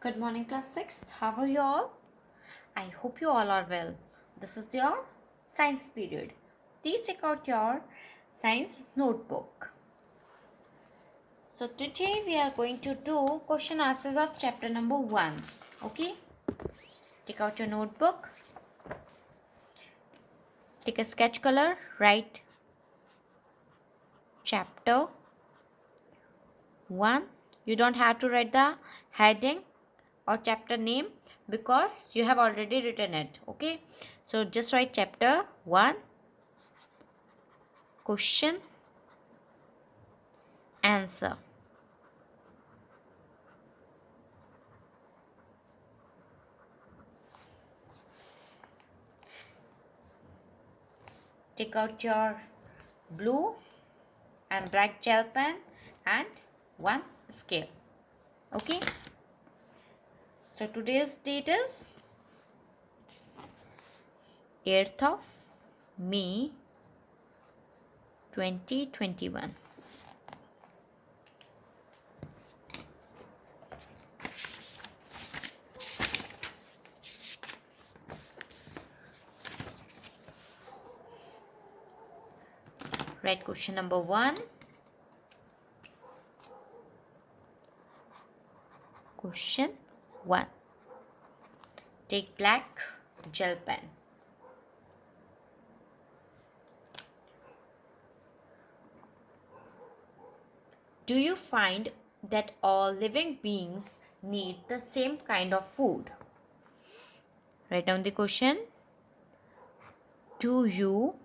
Good morning, class 6th. How are you all? I hope you all are well. This is your science period. Please take out your science notebook. So, today we are going to do question answers of chapter number 1. Okay? Take out your notebook. Take a sketch color. Write chapter 1. You don't have to write the heading or chapter name because you have already written it. Okay? So, just write chapter 1. Question answer. Take out your blue and black gel pen and one scale. Okay, so today's date is 8th of May 2021. Write question number 1. Question 1. Take black gel pen. Do you find that all living beings need the same kind of food? Write down the question. Do you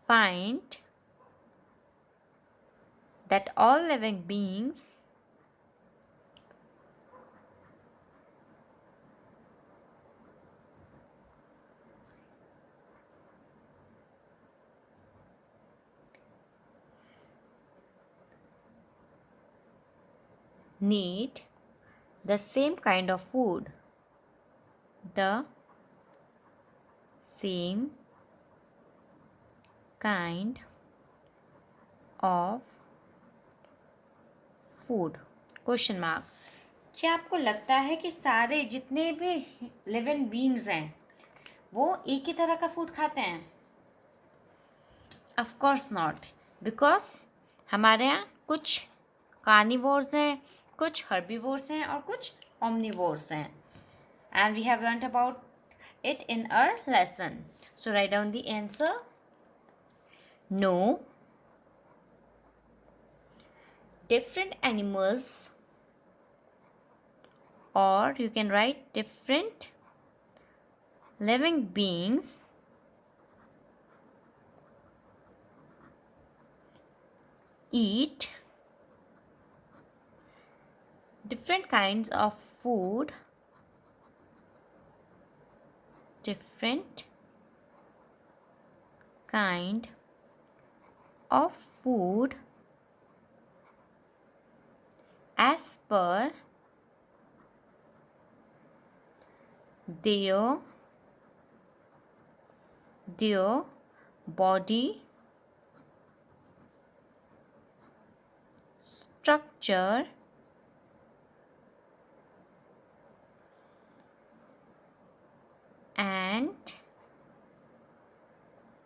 find that all living beings need the same kind of food? The same kind of food? Question mark. क्या आपको लगता है कि सारे जितने भी living beings हैं वो एक ही तरह का फूड खाते हैं? ऑफ कोर्स नॉट, बिकॉज हमारे यहाँ कुछ कार्निवोर्स हैं, कुछ हर्बीवोर्स हैं और कुछ omnivores हैं. And we have learnt about it in our lesson. So write down the answer. No, different animals, or you can write different living beings eat different kinds of food, different kind of food as per their body structure and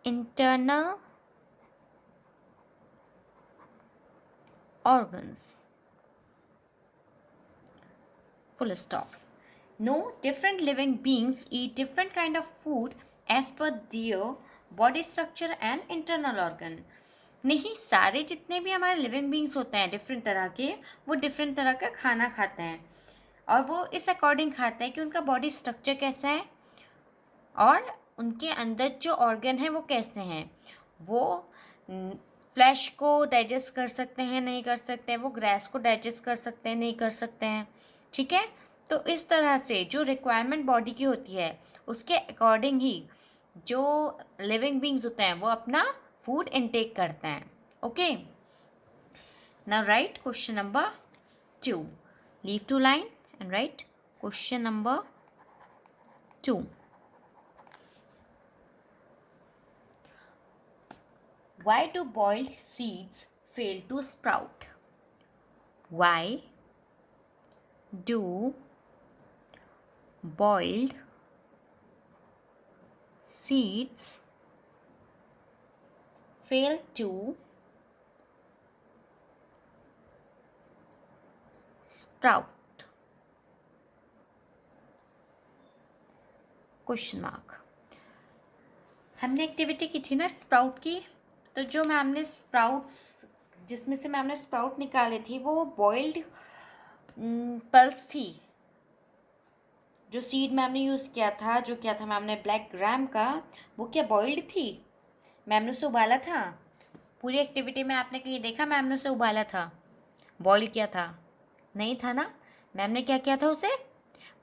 internal organs. Full stop. No, different living beings eat different kind of food as per their body structure and internal organ. नहीं, सारे जितने भी हमारे living beings होते हैं different तरह के, वो डिफरेंट तरह का खाना खाते हैं और वो इस अकॉर्डिंग खाते हैं कि उनका बॉडी स्ट्रक्चर कैसा है और उनके अंदर जो ऑर्गन है वो कैसे हैं. वो फ्लैश को डाइजेस्ट कर सकते हैं, नहीं कर सकते हैं. वो ग्रास को डाइजेस्ट कर सकते हैं, नहीं कर सकते हैं. ठीक है, तो इस तरह से जो रिक्वायरमेंट बॉडी की होती है उसके अकॉर्डिंग ही जो लिविंग बींग्स होते हैं वो अपना फूड इनटेक करते हैं. Okay, now write question number 2. Leave two line and write question number 2. Why do boiled seeds fail to sprout? Why do boiled seeds fail to sprout? Question mark. हमने activity की थी ना sprout की, तो जो ma'am ने sprouts, जिसमें से मैम ने स्प्राउट निकाले थी वो बॉइल्ड पल्स थी। जो सीड मैम ने यूज़ किया था, जो किया था मैम ने ब्लैक ग्राम का, वो क्या बॉइल्ड थी? मैम ने उसे उबाला था? पूरी एक्टिविटी में आपने कहीं देखा मैम ने उसे उबाला था, बॉईल किया था? नहीं था ना। मैम ने क्या किया था, उसे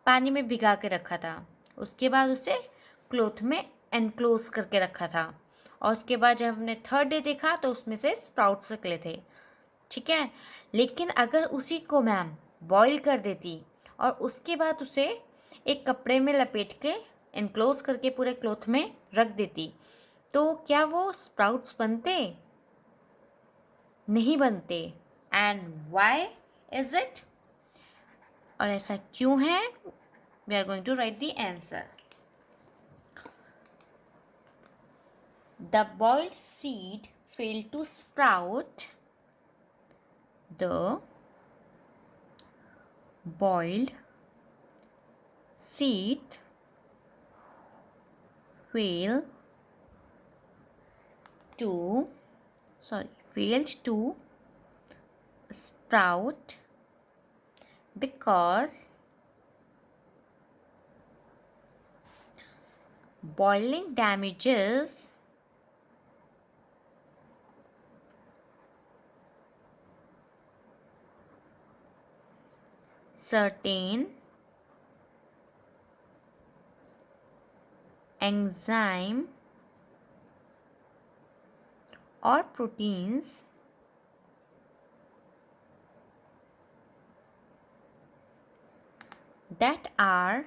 पानी में भिगा के रखा था, उसके बाद उसे क्लोथ में एनक्लोज करके रखा था, और उसके बाद जब हमने थर्ड डे देखा तो उसमें से स्प्राउट्स निकले थे। ठीक है, लेकिन अगर उसी को मैम बॉईल कर देती और उसके बाद उसे एक कपड़े में लपेट के एनक्लोज करके पूरे क्लोथ में रख देती, तो क्या वो स्प्राउट्स बनते? नहीं बनते। And why is it? और ऐसा क्यों है? We are going to write the answer. The boiled seed failed to sprout. The boiled seed failed to sprout because boiling damages certain enzyme or proteins that are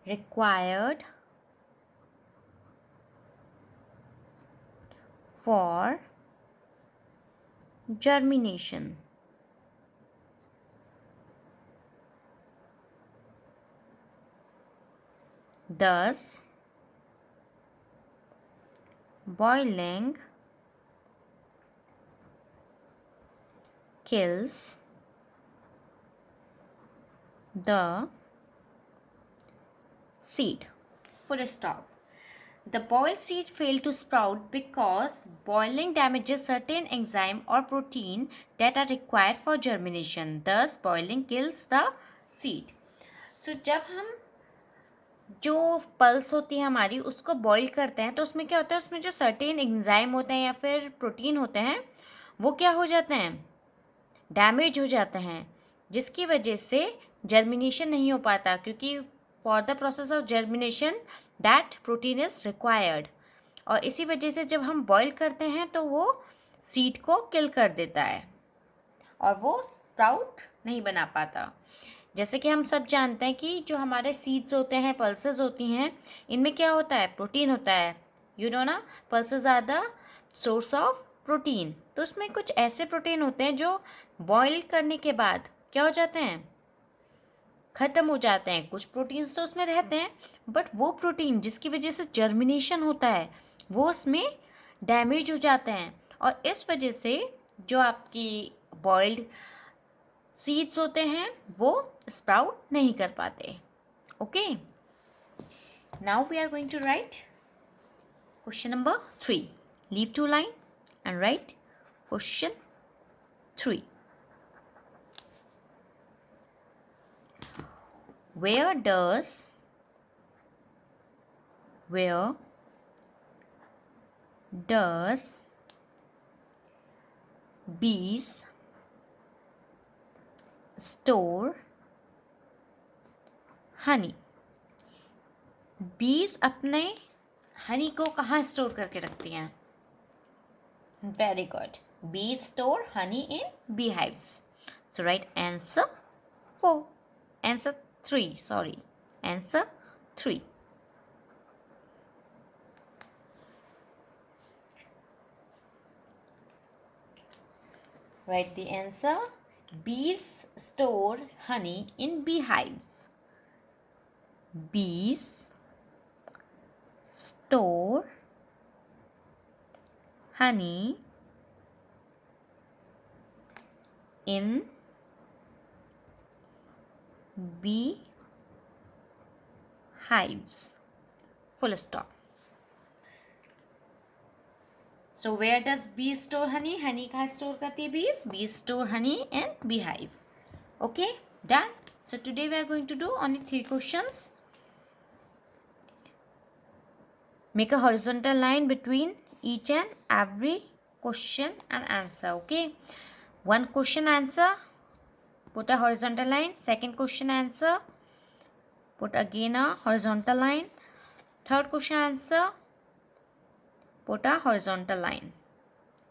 required for germination. Thus, boiling kills the seed. Full stop. The boiled seed fail to sprout because boiling damages certain enzyme or protein that are required for germination. Thus, boiling kills the seed. So, जब हम जो pulse होती है हमारी उसको boil करते हैं तो उसमें क्या होता है, उसमें जो सर्टेन एंजाइम होते हैं या फिर प्रोटीन होते हैं वो क्या हो जाते हैं, डैमेज हो जाते हैं, जिसकी वजह से जर्मिनेशन नहीं हो पाता, क्योंकि for the process of germination that protein is required. और इसी वजह से जब हम बॉईल करते हैं तो वो सीड को किल कर देता है और वो स्प्राउट नहीं बना पाता। जैसे कि हम सब जानते हैं कि जो हमारे सीड्स होते हैं, पल्सेस होती हैं, इनमें क्या होता है, प्रोटीन होता है। यू नो ना, pulses are the source of protein. तो उसमें कुछ ऐसे प्रोटीन होते हैं जो बॉईल करने के बाद क्या हो जाते हैं, ख़त्म हो जाते हैं। कुछ प्रोटीन्स तो उसमें रहते हैं, बट वो प्रोटीन जिसकी वजह से जर्मिनेशन होता है वो उसमें डैमेज हो जाते हैं, और इस वजह से जो आपकी बॉइल्ड सीड्स होते हैं वो स्प्राउट नहीं कर पाते। Okay, now we are going to write question number 3. Leave 2 line and write question 3. Where does bees store honey? बीज अपने हनी को कहाँ स्टोर करके रखती हैं? Very good, bees store honey in beehives. So write answer 4. Answer 3, sorry. Answer 3. Write the answer. Bees store honey in beehives. Bees store honey in beehives. Full stop. So where does bees store honey? Honey कहाँ store करती है bees? Bees store honey in beehive. Okay, done. So today we are going to do only 3 questions. Make a horizontal line between each and every question and answer. Okay, one question answer, put a horizontal line. Second question answer, put again a horizontal line. Third question answer, put a horizontal line.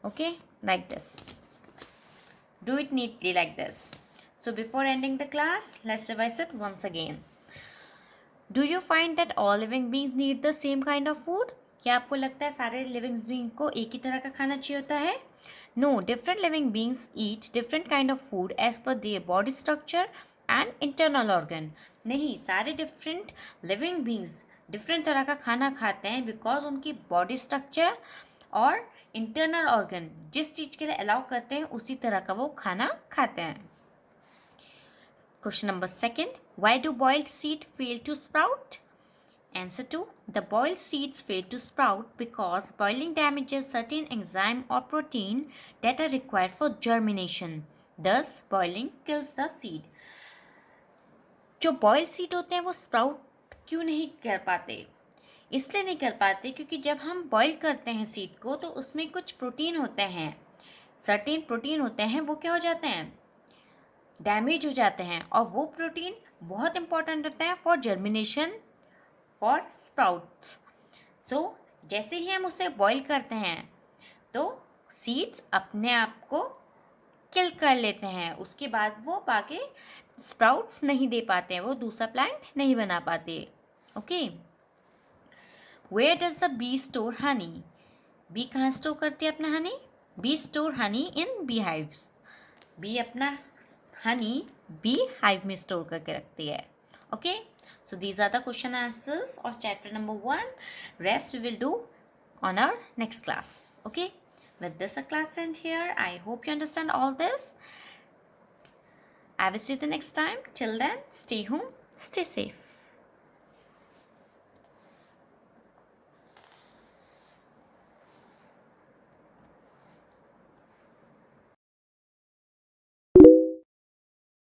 Okay, like this. Do it neatly like this. So before ending the class, let's revise it once again. Do you find that all living beings need the same kind of food? क्या आपको लगता है सारे living being को एक ही तरह का खाना चाहिए होता है? No, different living beings eat different kind of food as per their body structure and internal organ. नहीं, सारे different living beings different तरह का खाना खाते हैं because उनकी body structure और internal organ जिस चीज़ के लिए अलाउ करते हैं उसी तरह का वो खाना खाते हैं. Question number 2. Why do boiled seed fail to sprout? Answer 2. The boiled seeds fail to sprout because boiling damages certain enzyme or protein that are required for germination. Thus, boiling kills the seed. जो boiled seed होते हैं वो sprout क्यों नहीं कर पाते? इसलिए नहीं कर पाते क्योंकि जब हम बॉईल करते हैं सीड को तो उसमें कुछ प्रोटीन होते हैं, सर्टेन प्रोटीन होते हैं, वो क्या हो जाते हैं? डैमेज हो जाते हैं. और वो प्रोटीन बहुत इंपॉर्टेंट होता है फॉर जर्मिनेशन, फॉर स्प्राउट्स. सो जैसे ही हम उसे बॉईल करते हैं तो सीड्स अपने आप को किल कर लेते हैं. उसके बाद वो बाकी स्प्राउट्स नहीं दे पाते हैं, वो दूसरा प्लांट नहीं बना पाते. Okay, where does the bee store honey? Bee कहाँ स्टोर करती है अपना honey? Bee store honey in bee hives. Bee अपना हनी बी हाइव में स्टोर करके रखती है. Okay, so these are the question answers of chapter number 1. Rest we will do on our next class. Okay, with this a class end here. I hope you understand all this. I will see you the next time. Till then, stay home, stay safe.